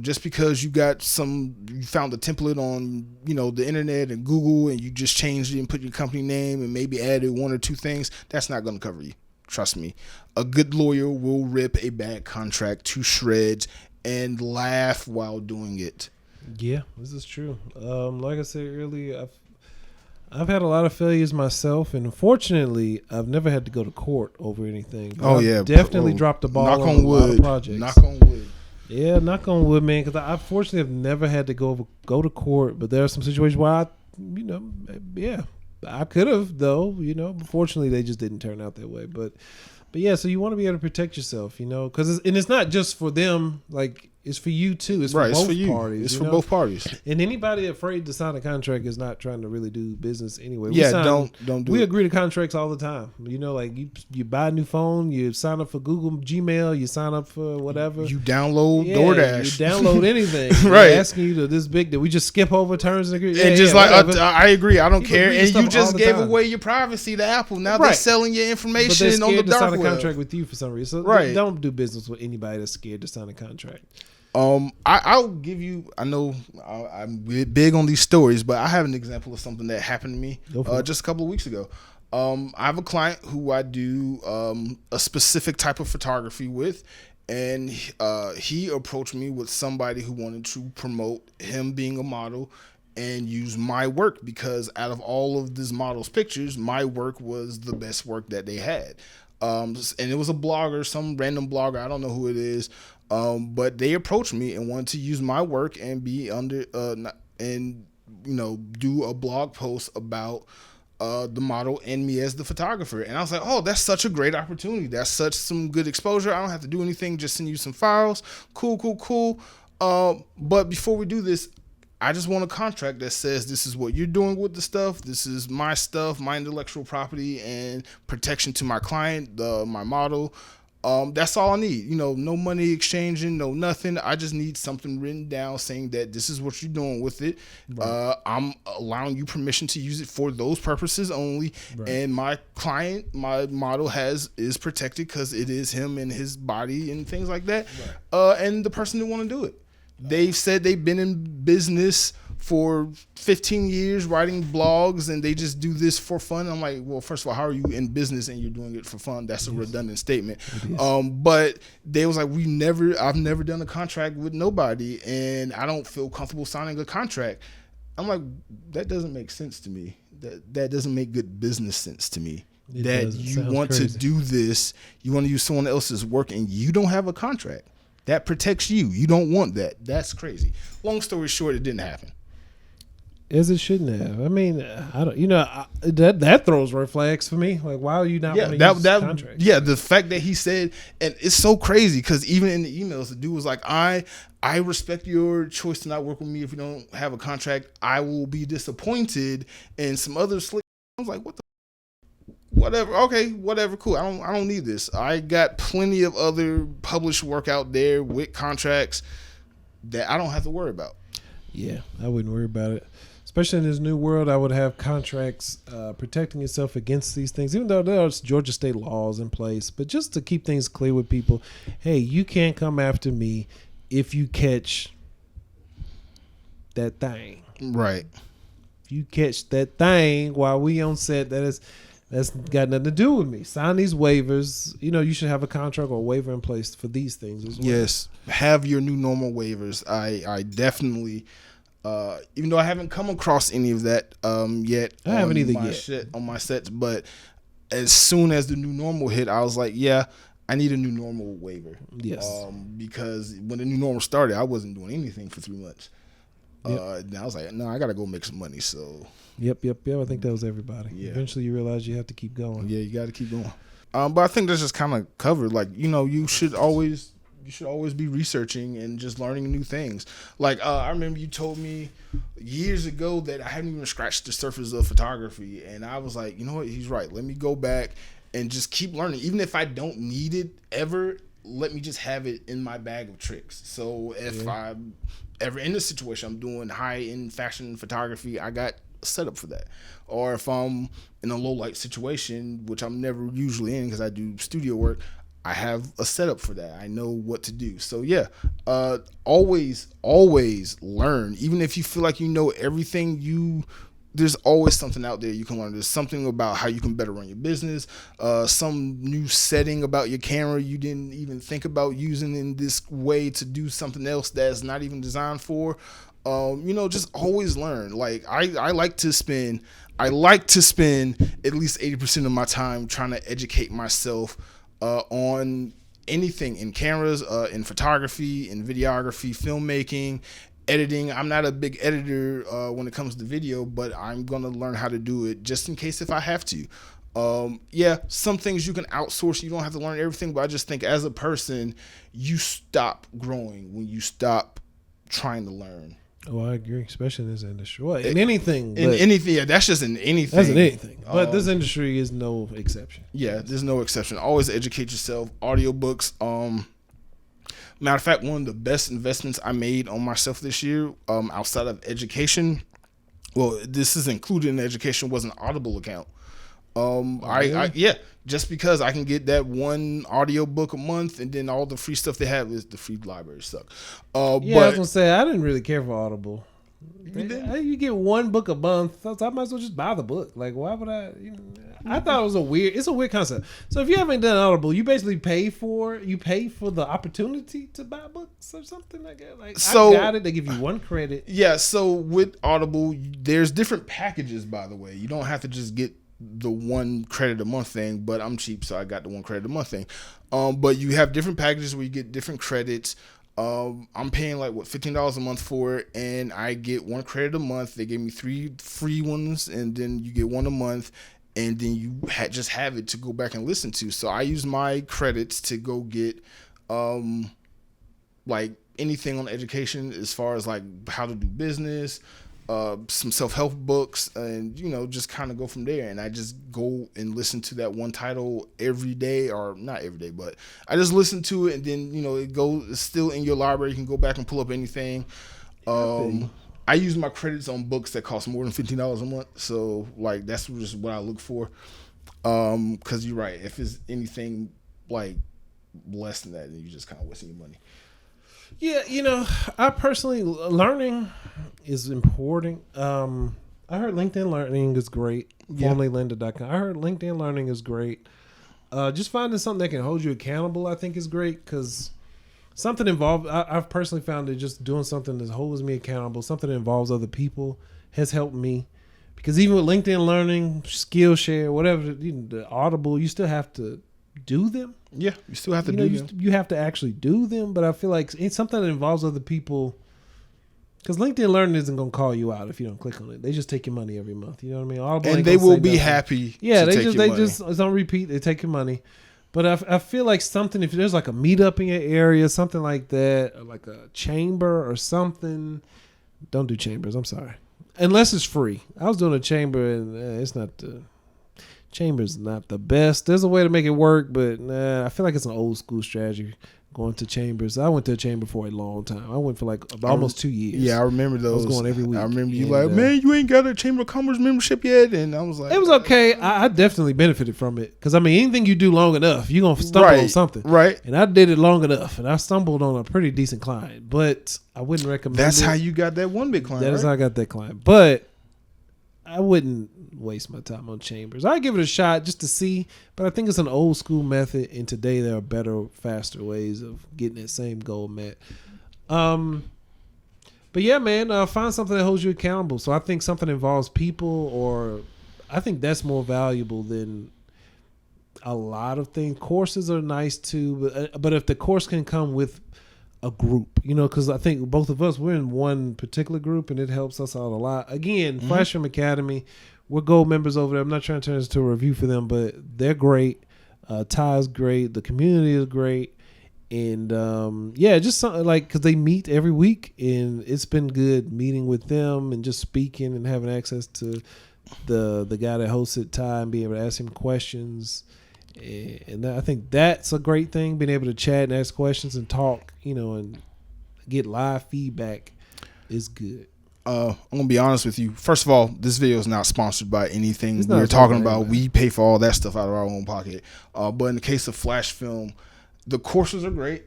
Just because you found a template on, the internet and Google, and you just changed it and put your company name and maybe added one or two things, that's not going to cover you. Trust me. A good lawyer will rip a bad contract to shreds and laugh while doing it. Yeah, this is true. Like I said earlier, I've had a lot of failures myself, and unfortunately, I've never had to go to court over anything. I've definitely dropped the ball on a lot of projects. Knock on wood. Yeah, knock on wood, man. Because I fortunately have never had to go to court, but there are some situations where I could have though. Fortunately, they just didn't turn out that way. But yeah, so you want to be able to protect yourself, because it's not just for them, like. It's for you too. It's for both parties. It's for both parties. And anybody afraid to sign a contract is not trying to really do business anyway. Don't do We it. agree to contracts all the time. Like you buy a new phone, you sign up for Google Gmail, you sign up for whatever. You download DoorDash. You download anything. Right. They're asking you to this big that we just skip over terms and agreements. And I agree. I don't care. And you just gave time. away your privacy to Apple. Now they're selling your information but on the to dark sign web. a contract with you for some reason. So right. Don't do business with anybody that's scared to sign a contract. I'll give you. I know I'm big on these stories, but I have an example of something that happened to me just a couple of weeks ago. I have a client who I do a specific type of photography with, and he approached me with somebody who wanted to promote him being a model and use my work because out of all of this model's pictures, my work was the best work that they had. And it was a blogger, some random blogger. I don't know who it is. But they approached me and wanted to use my work and be under do a blog post about the model and me as the photographer. And I was like, oh, that's such a great opportunity. That's such some good exposure. I don't have to do anything, just send you some files. Cool. But before we do this, I just want a contract that says this is what you're doing with the stuff. This is my stuff, my intellectual property and protection to my client, my model. That's all I need. No money exchanging, no nothing. I just need something written down saying that this is what you're doing with it. Right. I'm allowing you permission to use it for those purposes only. Right. And my client, my model is protected because it is him and his body and things like that. Right. And the person that want to do it. They've said they've been in business for 15 years writing blogs and they just do this for fun. I'm like, well, first of all, how are you in business and you're doing it for fun? That's a redundant statement. But they was like, I've never done a contract with nobody and I don't feel comfortable signing a contract. I'm like, that doesn't make sense to me. That doesn't make good business sense to me. You want crazy. To do this, you want to use someone else's work and you don't have a contract. That protects you. You don't want that. That's crazy. Long story short, it didn't happen. As it shouldn't have. I mean, I don't. That throws red flags for me. Like, why are you not want to use this contract? Yeah, the fact that he said, and it's so crazy because even in the emails, the dude was like, I respect your choice to not work with me if you don't have a contract. I will be disappointed. And some other slick. I was like, what the. Whatever. Okay. Whatever. Cool. I don't need this. I got plenty of other published work out there with contracts that I don't have to worry about. Yeah, I wouldn't worry about it. Especially in this new world, I would have contracts protecting yourself against these things, even though there's Georgia state laws in place. But just to keep things clear with people, hey, you can't come after me if you catch that thing. Right. If you catch that thing while we on set, that's got nothing to do with me. Sign these waivers. You should have a contract or a waiver in place for these things as well. Yes. Have your new normal waivers. I definitely, even though I haven't come across any of that yet. I haven't either yet. On my sets, but as soon as the new normal hit, I was like, yeah, I need a new normal waiver. Yes. Because when the new normal started, I wasn't doing anything for 3 months. And I was like, no, I got to go make some money. So Yep. I think that was everybody. Yeah. Eventually, you realize you have to keep going. yeah, you got to keep going. But I think that's just kind of covered. Like, you should always be researching and just learning new things. Like, I remember you told me years ago that I hadn't even scratched the surface of photography. And I was like, you know what? He's right. Let me go back and just keep learning. Even if I don't need it ever, let me just have it in my bag of tricks. So if I'm ever in a situation, I'm doing high-end fashion photography, I got a setup for that. Or if I'm in a low-light situation, which I'm never usually in because I do studio work, I have a setup for that. I know what to do. So yeah, always learn. Even if you feel like you know everything, there's always something out there you can learn. There's something about how you can better run your business, some new setting about your camera you didn't even think about using in this way to do something else that's not even designed for. Just always learn. Like I like to spend at least 80% of my time trying to educate myself on anything in cameras, in photography, in videography, filmmaking, editing. I'm not a big editor when it comes to video, but I'm going to learn how to do it just in case if I have to. Some things you can outsource. You don't have to learn everything, but I just think as a person, you stop growing when you stop trying to learn. Oh, I agree, especially in this industry. Well, in anything. Yeah, that's just in anything. That's in anything. But this industry is no exception. Yeah, there's no exception. Always educate yourself. Audiobooks. Matter of fact, one of the best investments I made on myself this year, outside of education, well, this is included in education, was an Audible account. Just because I can get that one audiobook a month, and then all the free stuff they have is the free library suck. I was gonna say I didn't really care for Audible. You get one book a month, so I might as well just buy the book. Like, why would I? I thought it's a weird concept. So if you haven't done Audible, you basically pay for the opportunity to buy books or something like that. Like, so, I got it. They give you one credit. Yeah. So with Audible, there's different packages. By the way, you don't have to just get the one credit a month thing, but I'm cheap, so I got the one credit a month thing. But you have different packages where you get different credits. I'm paying like $15 a month for it, and I get one credit a month. They gave me 3 free ones, and then you get one a month, and then you just have it to go back and listen to. So I use my credits to go get like anything on education as far as like how to do business, some self-help books, and just kind of go from there. And I just go and listen to that one title every day, or not every day, but I just listen to it, and then it's still in your library. You can go back and pull up anything. I use my credits on books that cost more than $15 a month, so like that's just what I look for. Because you're right, if it's anything like less than that, then you're just kind of wasting your money. Yeah, I personally, learning is important. I heard LinkedIn Learning is great. Formerly lynda.com. I heard LinkedIn Learning is great. Just finding something that can hold you accountable, I think, is great, because something involved. I've personally found that just doing something that holds me accountable, something that involves other people, has helped me. Because even with LinkedIn Learning, Skillshare, whatever, the Audible, you still have to do them. Yeah, you still have to do them. You have to actually do them, but I feel like it's something that involves other people. Because LinkedIn Learning isn't going to call you out if you don't click on it. They just take your money every month. You know what I mean? Audible and they will be happy. Yeah, it's on repeat. They take your money. But I feel like something, if there's like a meetup in your area, something like that, or like a chamber or something. Don't do chambers. I'm sorry. Unless it's free. I was doing a chamber, and it's not the... Chamber's not the best. There's a way to make it work, but I feel like it's an old school strategy going to chambers. I went to a chamber for a long time. I went for like almost 2 years. Yeah, I remember those. I was going every week. I remember you man, you ain't got a Chamber of Commerce membership yet, and I was like, it was okay. I definitely benefited from it, because I mean, anything you do long enough, you're gonna stumble on something, right? And I did it long enough, and I stumbled on a pretty decent client, but I wouldn't recommend. That's how you got that one big client. That is how I got that client, but I wouldn't waste my time on chambers. I'd give it a shot just to see, but I think it's an old school method, and today there are better, faster ways of getting that same goal met. But yeah, man, find something that holds you accountable. So I think something involves people, or I think that's more valuable than a lot of things. Courses are nice too, but if the course can come with a group, because I think both of us, we're in one particular group and it helps us out a lot. Again, Flash Film Academy, we're gold members over there. I'm not trying to turn this into a review for them, but they're great. Ty's great. The community is great. And just something like, because they meet every week and it's been good meeting with them and just speaking and having access to the guy that hosts it, Ty, and being able to ask him questions. And I think that's a great thing, being able to chat and ask questions and talk, and get live feedback is good. I'm gonna be honest with you. First of all, this video is not sponsored by anything we're talking about. We pay for all that stuff out of our own pocket. But in the case of Flash Film, the courses are great.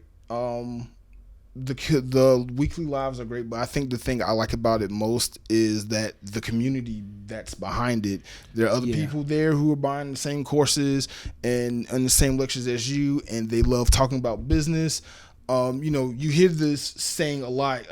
The weekly lives are great, but I think the thing I like about it most is that the community that's behind it. There are other people there who are buying the same courses and the same lectures as you, and they love talking about business. You hear this saying a lot,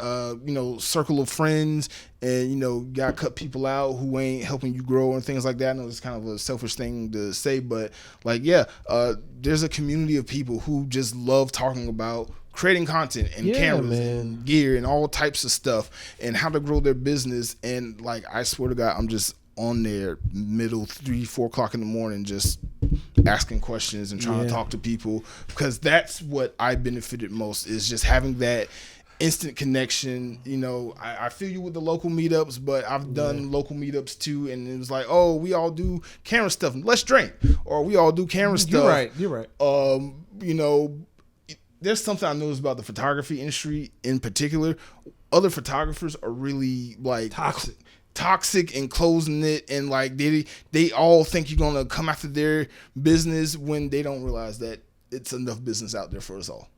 circle of friends, and, you gotta cut people out who ain't helping you grow and things like that. I know it's kind of a selfish thing to say, but there's a community of people who just love talking about creating content and cameras and gear and all types of stuff and how to grow their business. And I swear to God, I'm just on there middle 3-4 o'clock in the morning, just asking questions and trying to talk to people, because that's what I benefited most, is just having that instant connection. I feel you with the local meetups, but I've done local meetups too, and it was like, oh, we all do camera stuff, let's drink, or we all do camera stuff. You're right. There's something I noticed about the photography industry in particular. Other photographers are really toxic and closing it, and they all think you're gonna come after their business when they don't realize that it's enough business out there for us all.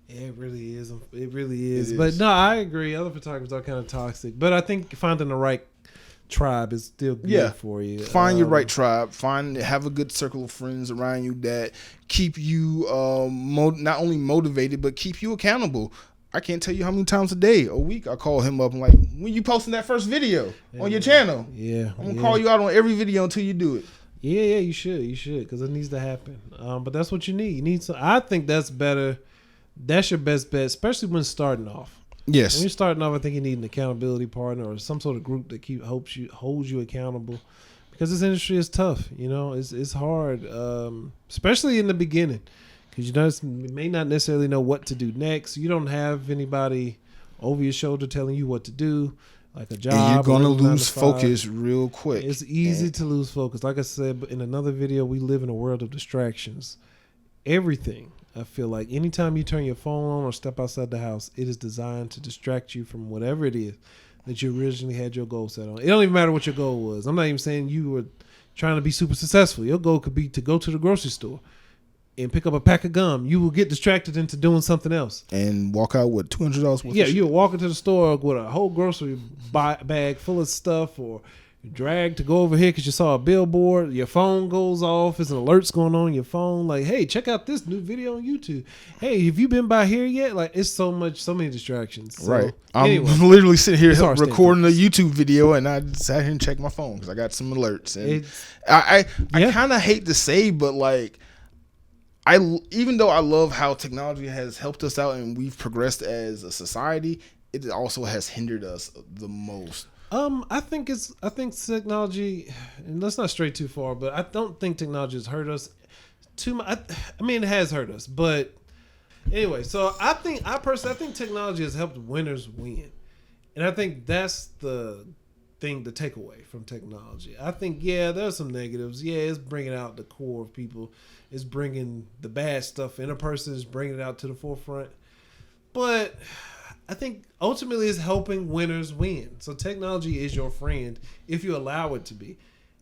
It really is. It really is. But no, I agree. Other photographers are kind of toxic, but I think finding the right tribe is still good for you. Find your right tribe. Have a good circle of friends around you that keep you not only motivated but keep you accountable. I can't tell you how many times a day, a week, I call him up and like, when you posting that first video on your channel? I'm gonna call you out on every video until you do it. Yeah, you should, because it needs to happen. But that's what you need. You need some. I think that's better. That's your best bet, especially when starting off. Yes. When you're starting off, I think you need an accountability partner or some sort of group that holds you accountable, because this industry is tough. It's hard, especially in the beginning, because you may not necessarily know what to do next. You don't have anybody over your shoulder telling you what to do, like a job. And you're gonna lose focus real quick. It's easy to lose focus. Like I said in another video, we live in a world of distractions. Everything. I feel like anytime you turn your phone on or step outside the house, it is designed to distract you from whatever it is that you originally had your goal set on. It don't even matter what your goal was. I'm not even saying you were trying to be super successful. Your goal could be to go to the grocery store and pick up a pack of gum. You will get distracted into doing something else. And walk out with $200 worth of shit. You'll walk into the store with a whole grocery bag full of stuff, or you drag to go over here because you saw a billboard. Your phone goes off. There's an alerts going on your phone. Like, hey, check out this new video on YouTube. Hey, have you been by here yet? Like, it's so many distractions. So, right. I'm literally sitting here recording a YouTube video, and I sat here and checked my phone because I got some alerts. And I kind of hate to say, but even though I love how technology has helped us out and we've progressed as a society, it also has hindered us the most. I think technology, and let's not stray too far, but I don't think technology has hurt us too much. I mean, it has hurt us, but anyway. So I think technology has helped winners win, and I think that's the thing to take away from technology. I think there's some negatives. It's bringing out the core of people. It's bringing the bad stuff in a person. It's bringing it out to the forefront, but I think ultimately it's helping winners win. So technology is your friend if you allow it to be.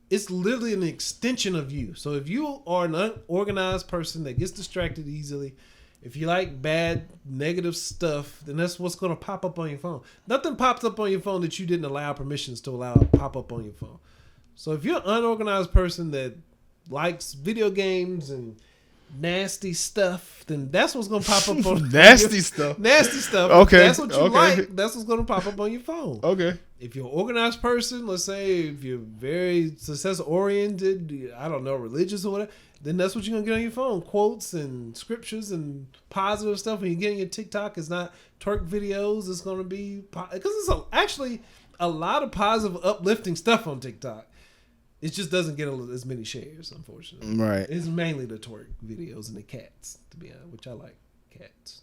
It's literally an extension of you. So if you are an unorganized person that gets distracted easily, if you like bad, negative stuff, then that's what's going to pop up on your phone. Nothing pops up on your phone that you didn't allow permissions to allow to pop up on your phone. So if you're an unorganized person that likes video games and nasty stuff, then that's what's gonna pop up on nasty stuff. Nasty stuff. Okay. If that's what you like. That's what's gonna pop up on your phone. Okay. If you're an organized person, let's say if you're very success oriented, I don't know, religious or whatever, then that's what you're gonna get on your phone. Quotes and scriptures and positive stuff. When you get in your TikTok, it's not twerk videos. It's gonna be because it's actually a lot of positive, uplifting stuff on TikTok. It just doesn't get as many shares, unfortunately. Right. It's mainly the twerk videos and the cats, to be honest, which I like cats.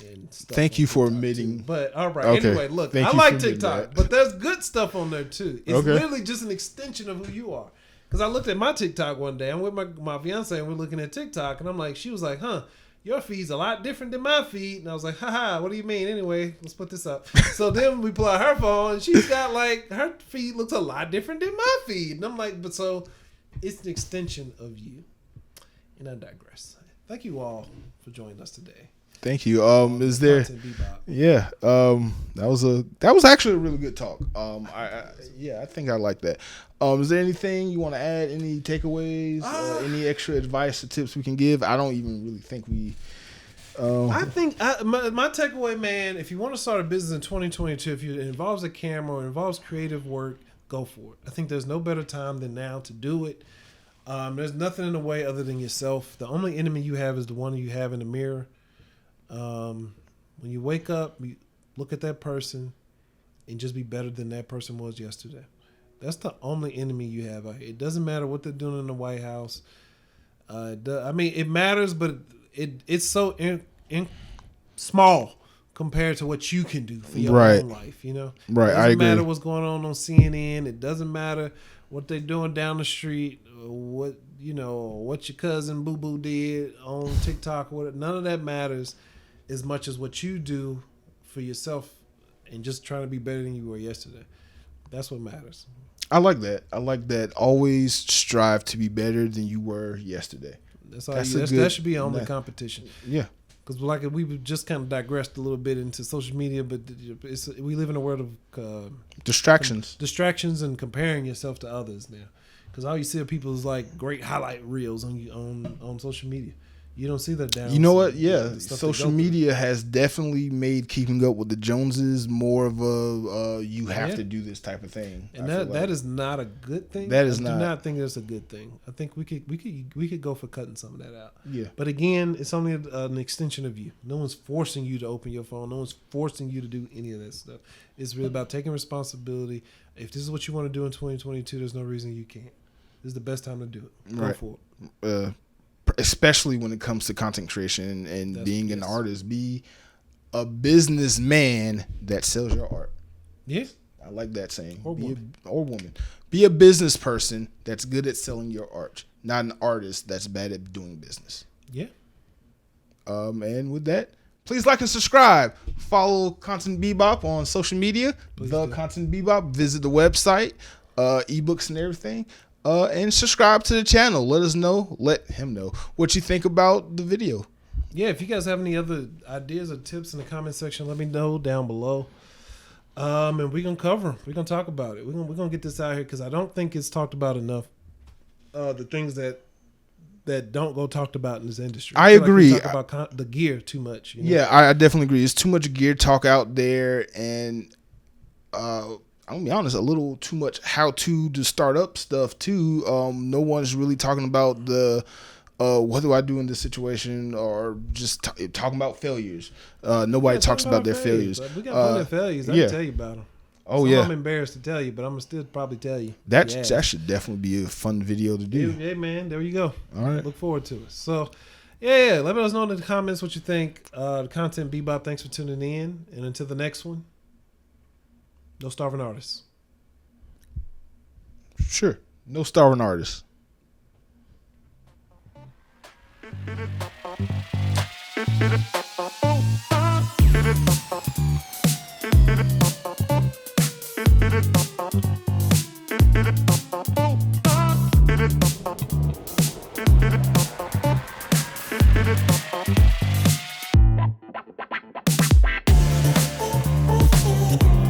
And stuff. Thank you for TikTok admitting. too. But all right. Okay. Anyway, look, Thank I you like for admitting TikTok, that. but there's good stuff on there too. It's Okay. literally just an extension of who you are. Because I looked at my TikTok one day. I'm with my fiance and we're looking at TikTok, and I'm like, she was like, "Huh, your feed's a lot different than my feed." And I was like, haha, what do you mean? Anyway, let's put this up. So then we pull out her phone and she's got like, her feed looks a lot different than my feed. And I'm like, but so it's an extension of you. And I digress. Thank you all for joining us today. Thank you. Is there? Yeah. That was actually a really good talk. I think I like that. Is there anything you want to add? Any takeaways? Any extra advice or tips we can give? I don't even really think we. I think my takeaway, man, if you want to start a business in 2022, if it involves a camera or involves creative work, go for it. I think there's no better time than now to do it. There's nothing in the way other than yourself. The only enemy you have is the one you have in the mirror. When you wake up, you look at that person and just be better than that person was yesterday. That's the only enemy you have out here. It doesn't matter what they're doing in the White House. It matters, but it's so small compared to what you can do for your own life. You know, right? It doesn't matter what's going on CNN. It doesn't matter what they're doing down the street. What your cousin Boo Boo did on TikTok. None of that matters as much as what you do for yourself and just trying to be better than you were yesterday. That's what matters. I like that. Always strive to be better than you were yesterday. That should be our only competition. Yeah. Because we just kind of digressed a little bit into social media, but we live in a world of distractions and comparing yourself to others now. Because all you see are people's like great highlight reels on social media. You don't see that down. You know what? Yeah, social media has definitely made keeping up with the Joneses more of a you have to do this type of thing. And that is not a good thing. That is not. I do not think that's a good thing. I think we could go for cutting some of that out. Yeah. But again, it's only an extension of you. No one's forcing you to open your phone. No one's forcing you to do any of that stuff. It's really about taking responsibility. If this is what you want to do in 2022, there's no reason you can't. This is the best time to do it. Go for it. Especially when it comes to content creation and being an artist. Be a businessman that sells your art. Yeah. I like that saying. Or woman. Be a business person that's good at selling your art, not an artist that's bad at doing business. Yeah. And with that, please like and subscribe. Follow Content Bebop on social media. Content Bebop. Visit the website, ebooks and everything. And subscribe to the channel. Let him know what you think about the video. Yeah, if you guys have any other ideas or tips in the comment section, let me know down below. And we're going to cover them. We're going to talk about it. We're going to get this out here because I don't think it's talked about enough. The things that don't go talked about in this industry. I agree. Like we talk about the gear too much. You know? Yeah, I definitely agree. There's too much gear talk out there, and I'm gonna be honest, a little too much how-to start up stuff too. No one's really talking about the what do I do in this situation, or just talking about failures. Nobody talks about their failures. We got plenty of failures. I can tell you about them. I'm embarrassed to tell you, but I'm gonna still probably tell you. That should definitely be a fun video to do. Yeah, man, there you go. All right, look forward to it. So, yeah, let us know in the comments what you think. The Content Bebop, thanks for tuning in, and until the next one. No starving artists. Sure. No starving artists.